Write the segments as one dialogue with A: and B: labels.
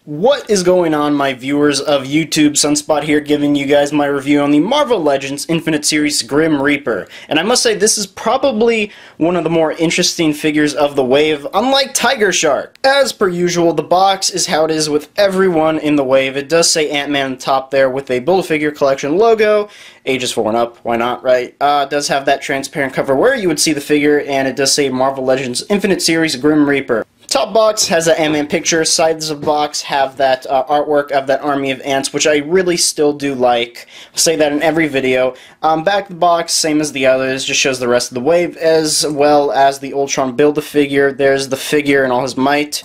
A: What is going on, my viewers of YouTube? Sunspot here, giving you guys my review on the Marvel Legends Infinite Series Grim Reaper. And I must say, this is probably one of the more interesting figures of the wave, unlike Tiger Shark. As per usual, the box is how it is with everyone in the wave. It does say Ant-Man on the top there with a Build-A-Figure Collection logo. Ages 4 and up, why not, right? It does have that transparent cover where you would see the figure, and it does say Marvel Legends Infinite Series Grim Reaper. Top box has an Ant-Man picture, sides of the box have that artwork of that army of ants, which I really still do like. I'll say that in every video. Back of the box, same as the others, just shows the rest of the wave, as well as the Ultron Build-A-Figure. There's the figure in all his might.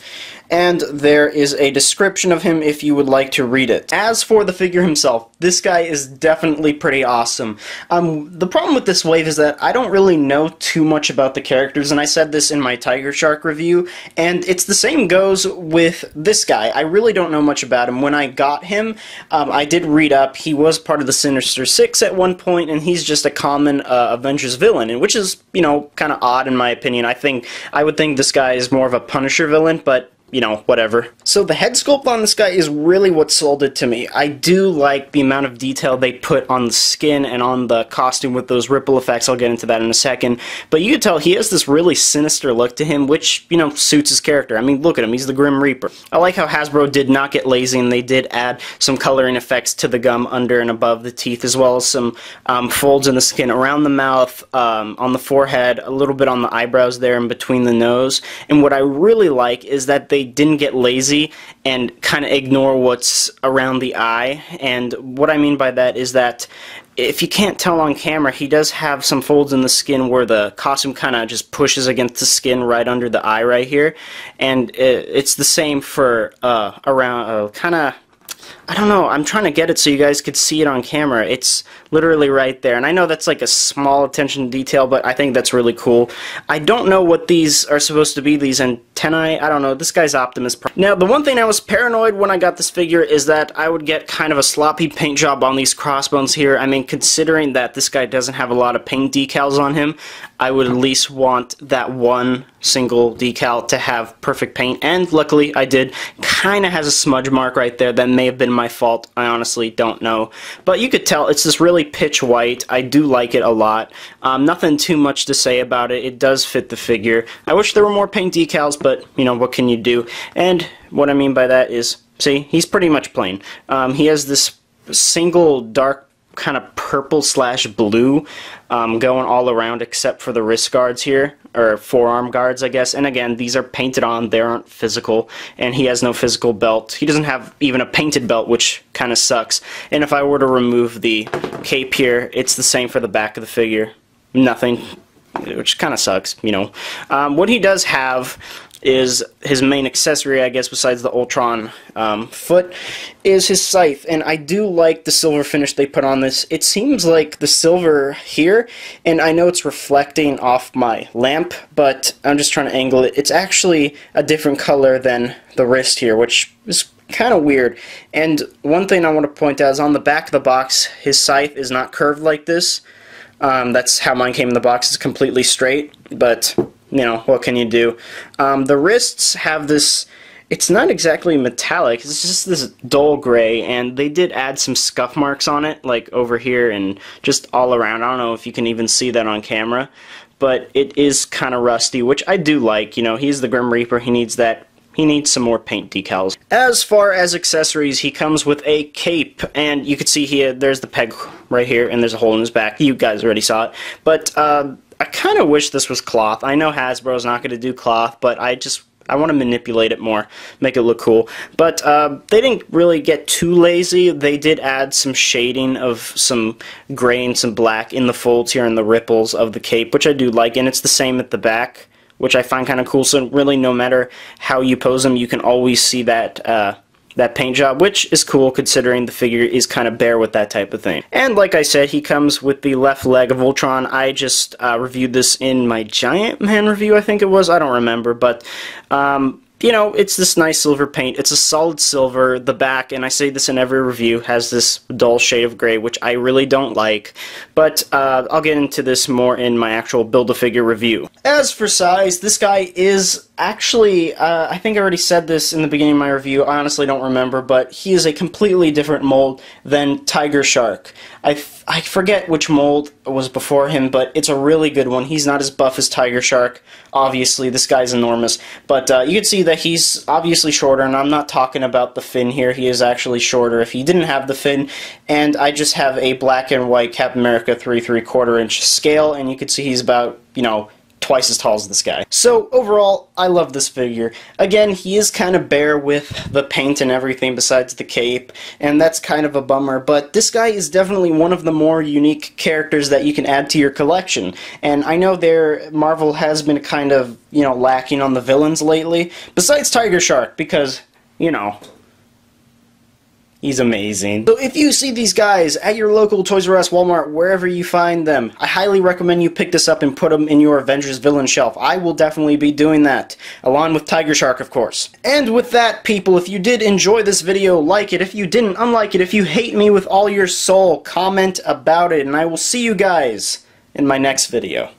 A: And there is a description of him if you would like to read it. As for the figure himself, this guy is definitely pretty awesome. The problem with this wave is that I don't really know too much about the characters, and I said this in my Tiger Shark review, and it's the same goes with this guy. I really don't know much about him. When I got him, I did read up. He was part of the Sinister Six at one point, and he's just a common Avengers villain, and which is, you know, kind of odd in my opinion. I would think this guy is more of a Punisher villain, but you know, whatever. So the head sculpt on this guy is really what sold it to me. I do like the amount of detail they put on the skin and on the costume with those ripple effects. I'll get into that in a second. But you can tell he has this really sinister look to him, which, you know, suits his character. I mean, look at him. He's the Grim Reaper. I like how Hasbro did not get lazy, and they did add some coloring effects to the gum under and above the teeth, as well as some folds in the skin around the mouth, on the forehead, a little bit on the eyebrows there, and between the nose. And what I really like is that they didn't get lazy and kind of ignore what's around the eye. And what I mean by that is that if you can't tell on camera, he does have some folds in the skin where the costume kind of just pushes against the skin right under the eye right here. And it's the same for around kind of, I don't know, I'm trying to get it so you guys could see it on camera. It's literally right there. And I know that's like a small attention to detail, but I think that's really cool. I don't know what these are supposed to be, these antennae. I don't know. This guy's Optimus Prime. Now, the one thing I was paranoid when I got this figure is that I would get kind of a sloppy paint job on these crossbones here. I mean, considering that this guy doesn't have a lot of paint decals on him, I would at least want that one single decal to have perfect paint, and luckily I did. Kind of has a smudge mark right there. That may have been my fault. I honestly don't know. But you could tell it's just really pitch white. I do like it a lot. Nothing too much to say about it. It does fit the figure. I wish there were more paint decals, but, you know, what can you do? And what I mean by that is, see, he's pretty much plain. He has this single dark kind of purple slash blue going all around except for the wrist guards here, or forearm guards, I guess. And again, these are painted on, they aren't physical, and he has no physical belt. He doesn't have even a painted belt, which kind of sucks. And if I were to remove the cape here, it's the same for the back of the figure. Nothing, which kind of sucks, you know. What he does have is his main accessory, I guess, besides the Ultron foot, is his scythe. And I do like the silver finish they put on this. It seems like the silver here, and I know it's reflecting off my lamp, but I'm just trying to angle it. It's actually a different color than the wrist here, which is kind of weird. And one thing I want to point out is on the back of the box, his scythe is not curved like this. That's how mine came in the box. It's completely straight, but you know, what can you do? The wrists have this, it's not exactly metallic, it's just this dull gray, and they did add some scuff marks on it, like over here and just all around. I don't know if you can even see that on camera, but it is kind of rusty, which I do like. You know, he's the Grim Reaper, he needs that. He needs some more paint decals. As far as accessories, he comes with a cape, and you can see here, there's the peg right here, and there's a hole in his back. You guys already saw it. But I kind of wish this was cloth. I know Hasbro's not going to do cloth, but I want to manipulate it more, make it look cool. But they didn't really get too lazy. They did add some shading of some gray and some black in the folds here and the ripples of the cape, which I do like, and it's the same at the back, which I find kind of cool. So really, no matter how you pose them, you can always see that that paint job, which is cool considering the figure is kind of bare with that type of thing. And like I said, he comes with the left leg of Ultron. I just reviewed this in my Giant Man review, I think it was. I don't remember, but you know, it's this nice silver paint. It's a solid silver. The back, and I say this in every review, has this dull shade of gray, which I really don't like. But I'll get into this more in my actual Build-A-Figure review. As for size, this guy is actually, I think I already said this in the beginning of my review, I honestly don't remember, but he is a completely different mold than Tiger Shark. I forget which mold was before him, but it's a really good one. He's not as buff as Tiger Shark. Obviously, this guy's enormous. But you can see that he's obviously shorter, and I'm not talking about the fin here. He is actually shorter if he didn't have the fin. And I just have a black and white Captain America 3¾ inch scale, and you can see he's about, you know, twice as tall as this guy. So overall, I love this figure. Again, he is kind of bare with the paint and everything besides the cape, and that's kind of a bummer, but this guy is definitely one of the more unique characters that you can add to your collection. And I know Marvel has been kind of, you know, lacking on the villains lately, besides Tiger Shark, because, you know, he's amazing. So if you see these guys at your local Toys R Us, Walmart, wherever you find them, I highly recommend you pick this up and put them in your Avengers villain shelf. I will definitely be doing that, along with Tiger Shark, of course. And with that, people, if you did enjoy this video, like it. If you didn't, unlike it. If you hate me with all your soul, comment about it, and I will see you guys in my next video.